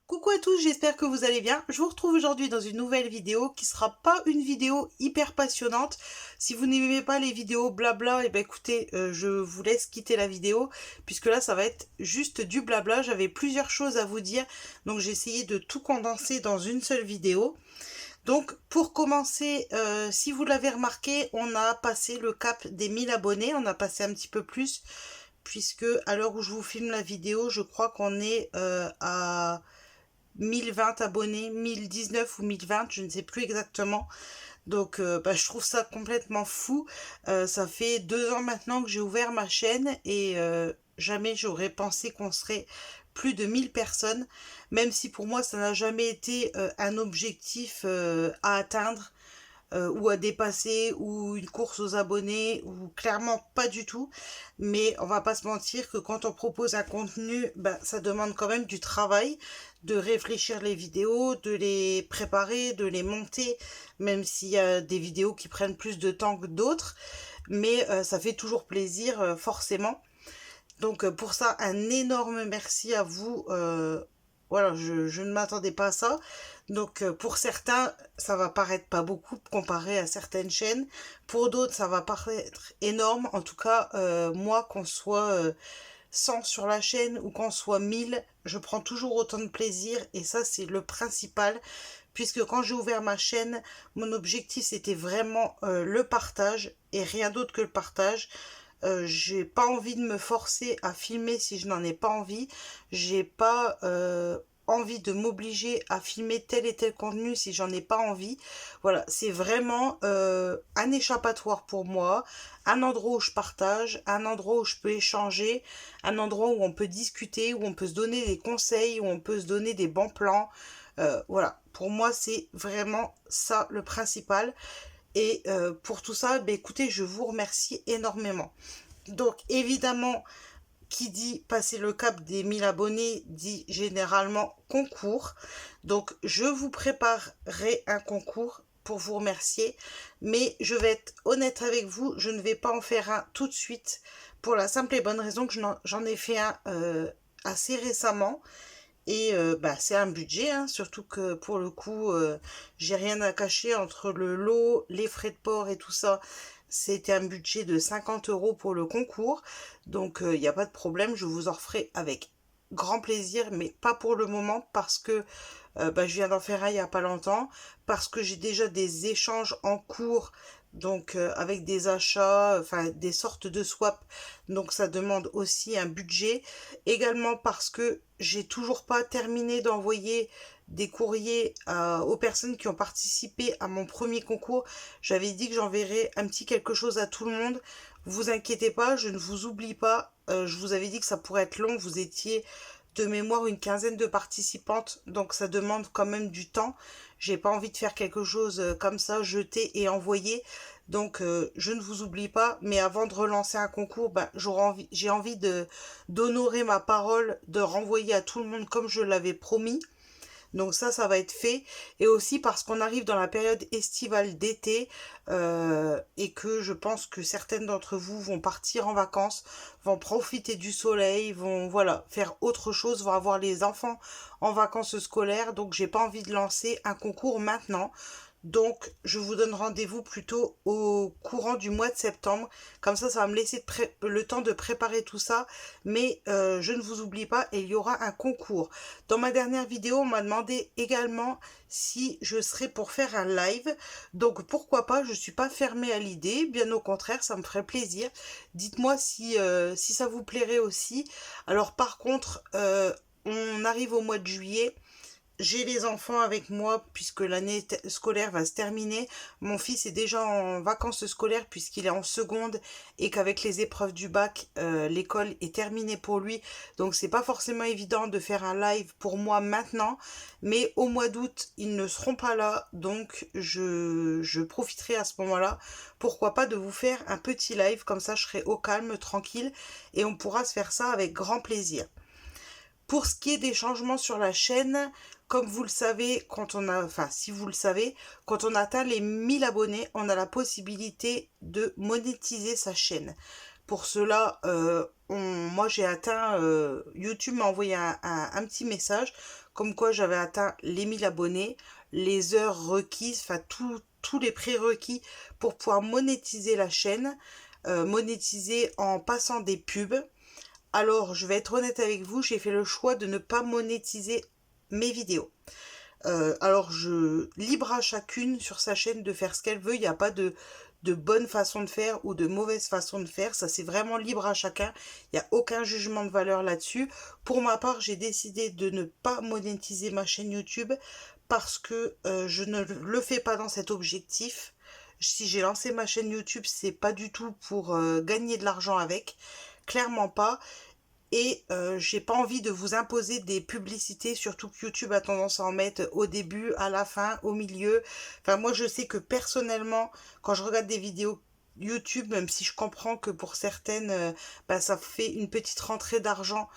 Coucou à tous, j'espère que vous allez bien. Je vous retrouve aujourd'hui dans une nouvelle vidéo qui sera pas une vidéo hyper passionnante. Si vous n'aimez pas les vidéos blabla, et ben écoutez, je vous laisse quitter la vidéo puisque là ça va être juste du blabla. J'avais plusieurs choses à vous dire, donc j'ai essayé de tout condenser dans une seule vidéo. Donc pour commencer, si vous l'avez remarqué, on a passé le cap des 1000 abonnés, on a passé un petit peu plus puisque à l'heure où je vous filme la vidéo, je crois qu'on est à 1020 abonnés, 1019 ou 1020, je ne sais plus exactement. Donc je trouve ça complètement fou. Ça fait 2 ans maintenant que j'ai ouvert ma chaîne et jamais j'aurais pensé qu'on serait plus de 1000 personnes, même si pour moi ça n'a jamais été un objectif à atteindre. Ou à dépasser, ou une course aux abonnés, ou clairement pas du tout. Mais on va pas se mentir que quand on propose un contenu, ça demande quand même du travail, de réfléchir les vidéos, de les préparer, de les monter, même s'il y a des vidéos qui prennent plus de temps que d'autres. Mais ça fait toujours plaisir, forcément. Donc pour ça, un énorme merci à vous. Voilà, je ne m'attendais pas à ça. Donc pour certains, ça va paraître pas beaucoup comparé à certaines chaînes. Pour d'autres, ça va paraître énorme. En tout cas, moi, qu'on soit 100 sur la chaîne ou qu'on soit 1000, je prends toujours autant de plaisir. Et ça, c'est le principal. Puisque quand j'ai ouvert ma chaîne, mon objectif, c'était vraiment le partage et rien d'autre que le partage. J'ai pas envie de me forcer à filmer si je n'en ai pas envie. J'ai pas envie de m'obliger à filmer tel et tel contenu si j'en ai pas envie. Voilà, c'est vraiment un échappatoire pour moi, un endroit où je partage, un endroit où je peux échanger, un endroit où on peut discuter, où on peut se donner des conseils, où on peut se donner des bons plans. Voilà, pour moi c'est vraiment ça le principal. Et pour tout ça, écoutez, je vous remercie énormément. Donc évidemment, qui dit passer le cap des 1000 abonnés dit généralement concours. Donc je vous préparerai un concours pour vous remercier. Mais je vais être honnête avec vous, je ne vais pas en faire un tout de suite. Pour la simple et bonne raison que j'en ai fait un assez récemment. Et c'est un budget, hein, surtout que pour le coup, j'ai rien à cacher entre le lot, les frais de port et tout ça. C'était un budget de 50 € pour le concours. Donc il n'y a pas de problème, je vous en referai avec grand plaisir, mais pas pour le moment parce que je viens d'en faire un il n'y a pas longtemps, parce que j'ai déjà des échanges en cours, donc avec des achats, enfin des sortes de swap, donc ça demande aussi un budget. Également parce que j'ai toujours pas terminé d'envoyer des courriers aux personnes qui ont participé à mon premier concours. J'avais dit que j'enverrais un petit quelque chose à tout le monde. Vous inquiétez pas, je ne vous oublie pas. Je vous avais dit que ça pourrait être long. Vous étiez de mémoire une quinzaine de participantes, donc ça demande quand même du temps. J'ai pas envie de faire quelque chose comme ça, jeter et envoyer. Donc je ne vous oublie pas, mais avant de relancer un concours, j'ai envie de d'honorer ma parole, de renvoyer à tout le monde comme je l'avais promis. Donc ça va être fait. Et aussi parce qu'on arrive dans la période estivale d'été et que je pense que certaines d'entre vous vont partir en vacances, vont profiter du soleil, vont voilà faire autre chose, vont avoir les enfants en vacances scolaires. Donc j'ai pas envie de lancer un concours maintenant. Donc, je vous donne rendez-vous plutôt au courant du mois de septembre. Comme ça va me laisser le temps de préparer tout ça. Mais je ne vous oublie pas, et il y aura un concours. Dans ma dernière vidéo, on m'a demandé également si je serais pour faire un live. Donc, pourquoi pas, je ne suis pas fermée à l'idée. Bien au contraire, ça me ferait plaisir. Dites-moi si ça vous plairait aussi. Alors, par contre, on arrive au mois de juillet. J'ai les enfants avec moi puisque l'année scolaire va se terminer. Mon fils est déjà en vacances scolaires puisqu'il est en seconde et qu'avec les épreuves du bac, l'école est terminée pour lui. Donc c'est pas forcément évident de faire un live pour moi maintenant. Mais au mois d'août, ils ne seront pas là. Donc je profiterai à ce moment-là. Pourquoi pas de vous faire un petit live. Comme ça, je serai au calme, tranquille. Et on pourra se faire ça avec grand plaisir. Pour ce qui est des changements sur la chaîne, comme vous le savez, si vous le savez, quand on atteint les 1000 abonnés, on a la possibilité de monétiser sa chaîne. Pour cela, moi j'ai atteint, YouTube m'a envoyé un petit message comme quoi j'avais atteint les 1000 abonnés, les heures requises, enfin tous les prérequis pour pouvoir monétiser la chaîne, monétiser en passant des pubs. Alors, je vais être honnête avec vous, j'ai fait le choix de ne pas monétiser mes vidéos. Alors, libre à chacune sur sa chaîne de faire ce qu'elle veut. Il n'y a pas de bonne façon de faire ou de mauvaise façon de faire. Ça, c'est vraiment libre à chacun. Il n'y a aucun jugement de valeur là-dessus. Pour ma part, j'ai décidé de ne pas monétiser ma chaîne YouTube parce que je ne le fais pas dans cet objectif. Si j'ai lancé ma chaîne YouTube, c'est pas du tout pour gagner de l'argent avec. Clairement pas. Et j'ai pas envie de vous imposer des publicités, surtout que YouTube a tendance à en mettre au début, à la fin, au milieu. Enfin, moi, je sais que personnellement, quand je regarde des vidéos YouTube, même si je comprends que pour certaines, ça fait une petite rentrée d'argent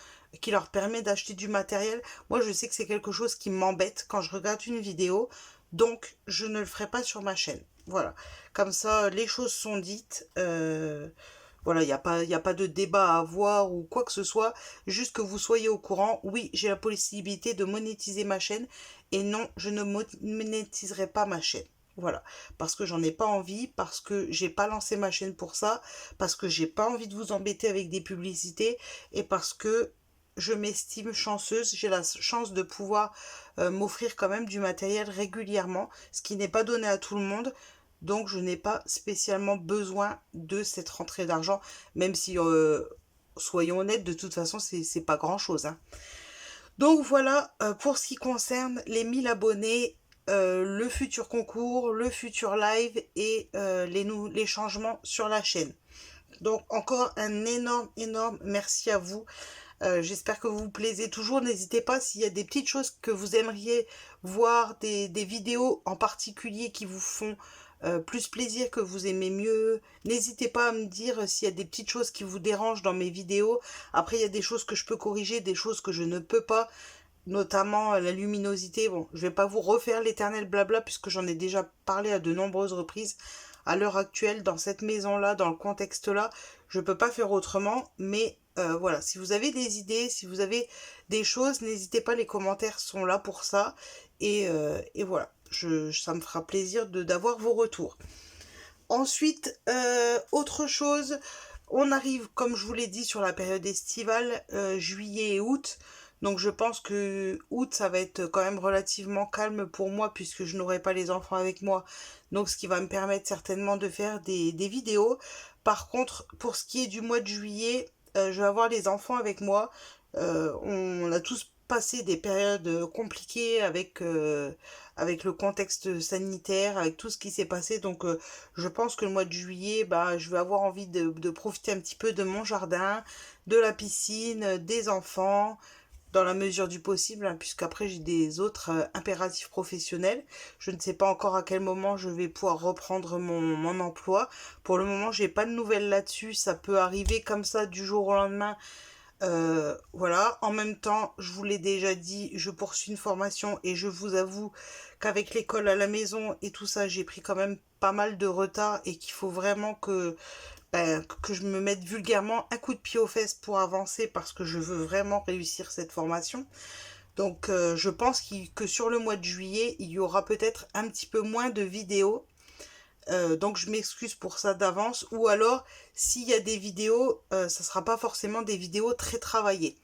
qui leur permet d'acheter du matériel, moi, je sais que c'est quelque chose qui m'embête quand je regarde une vidéo. Donc, je ne le ferai pas sur ma chaîne. Voilà. Comme ça, les choses sont dites. Voilà, il y a pas de débat à avoir ou quoi que ce soit. Juste que vous soyez au courant. Oui, j'ai la possibilité de monétiser ma chaîne. Et non, je ne monétiserai pas ma chaîne. Voilà. Parce que j'en ai pas envie. Parce que j'ai pas lancé ma chaîne pour ça. Parce que j'ai pas envie de vous embêter avec des publicités. Et parce que je m'estime chanceuse. J'ai la chance de pouvoir m'offrir quand même du matériel régulièrement. Ce qui n'est pas donné à tout le monde. Donc je n'ai pas spécialement besoin de cette rentrée d'argent, même si, soyons honnêtes, de toute façon, c'est pas grand-chose, hein. Donc voilà, pour ce qui concerne les 1000 abonnés, le futur concours, le futur live et les changements sur la chaîne. Donc encore un énorme merci à vous. J'espère que vous vous plaisez toujours. N'hésitez pas s'il y a des petites choses que vous aimeriez voir, des vidéos en particulier qui vous font plus plaisir, que vous aimez mieux. N'hésitez pas à me dire s'il y a des petites choses qui vous dérangent dans mes vidéos. Après, il y a des choses que je peux corriger, des choses que je ne peux pas, notamment la luminosité. Bon, je vais pas vous refaire l'éternel blabla puisque j'en ai déjà parlé à de nombreuses reprises. À l'heure actuelle, dans cette maison-là, dans le contexte-là, je peux pas faire autrement, mais voilà, si vous avez des idées, si vous avez des choses, n'hésitez pas, les commentaires sont là pour ça. Et voilà, ça me fera plaisir d'avoir vos retours. Ensuite, autre chose, on arrive, comme je vous l'ai dit, sur la période estivale, juillet et août. Donc je pense que août, ça va être quand même relativement calme pour moi puisque je n'aurai pas les enfants avec moi. Donc ce qui va me permettre certainement de faire des vidéos. Par contre, pour ce qui est du mois de juillet, je vais avoir les enfants avec moi. On a tous passé des périodes compliquées avec le contexte sanitaire, avec tout ce qui s'est passé. Donc je pense que le mois de juillet, je vais avoir envie de profiter un petit peu de mon jardin, de la piscine, des enfants, dans la mesure du possible, hein, puisqu'après j'ai des autres impératifs professionnels. Je ne sais pas encore à quel moment je vais pouvoir reprendre mon emploi. Pour le moment, j'ai pas de nouvelles là-dessus. Ça peut arriver comme ça du jour au lendemain. Voilà, en même temps, je vous l'ai déjà dit, je poursuis une formation et je vous avoue qu'avec l'école à la maison et tout ça, j'ai pris quand même pas mal de retard et qu'il faut vraiment que je me mette vulgairement un coup de pied aux fesses pour avancer parce que je veux vraiment réussir cette formation. Donc je pense que sur le mois de juillet, il y aura peut-être un petit peu moins de vidéos. Donc je m'excuse pour ça d'avance. Ou alors, s'il y a des vidéos, ça sera pas forcément des vidéos très travaillées.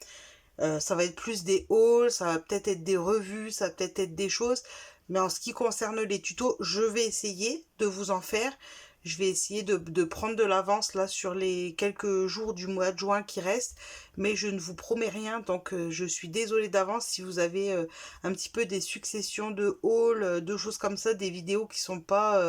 Ça va être plus des hauls, ça va peut-être être des revues, ça va peut-être être des choses. Mais en ce qui concerne les tutos, je vais essayer de vous en faire. Je vais essayer de prendre de l'avance là sur les quelques jours du mois de juin qui restent. Mais je ne vous promets rien, donc je suis désolée d'avance si vous avez un petit peu des successions de hauls, de choses comme ça, des vidéos qui sont pas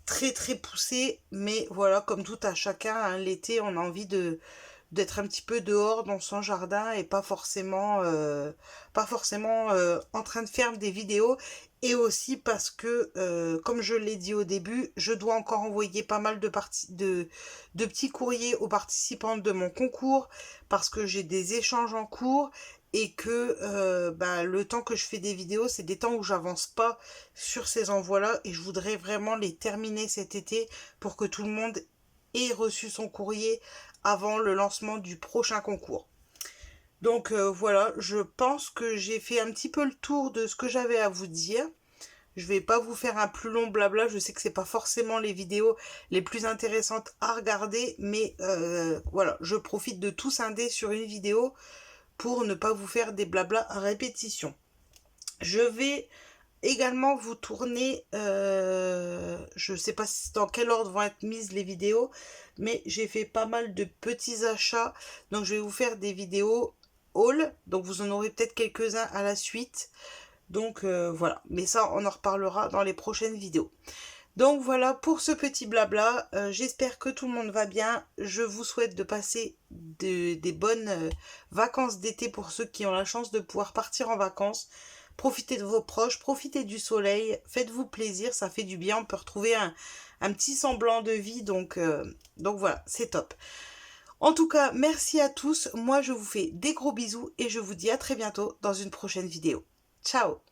très poussées. Mais voilà, comme tout à chacun, hein, l'été, on a envie d'être un petit peu dehors dans son jardin et pas forcément en train de faire des vidéos. Et aussi parce que, comme je l'ai dit au début, je dois encore envoyer pas mal de petits courriers aux participants de mon concours parce que j'ai des échanges en cours et que le temps que je fais des vidéos, c'est des temps où j'avance pas sur ces envois-là et je voudrais vraiment les terminer cet été pour que tout le monde ait reçu son courrier avant le lancement du prochain concours. Donc voilà, je pense que j'ai fait un petit peu le tour de ce que j'avais à vous dire. Je vais pas vous faire un plus long blabla, je sais que c'est pas forcément les vidéos les plus intéressantes à regarder, mais voilà, je profite de tout scinder sur une vidéo pour ne pas vous faire des blablas à répétition. Je vais également vous tourner, je sais pas dans quel ordre vont être mises les vidéos, mais j'ai fait pas mal de petits achats, donc je vais vous faire des vidéos haul, donc vous en aurez peut-être quelques-uns à la suite. Donc voilà, mais ça on en reparlera dans les prochaines vidéos. Donc voilà pour ce petit blabla, j'espère que tout le monde va bien, je vous souhaite de passer des bonnes vacances d'été pour ceux qui ont la chance de pouvoir partir en vacances. Profitez de vos proches, profitez du soleil, faites-vous plaisir, ça fait du bien, on peut retrouver un petit semblant de vie, donc voilà, c'est top. En tout cas, merci à tous, moi je vous fais des gros bisous et je vous dis à très bientôt dans une prochaine vidéo. Ciao!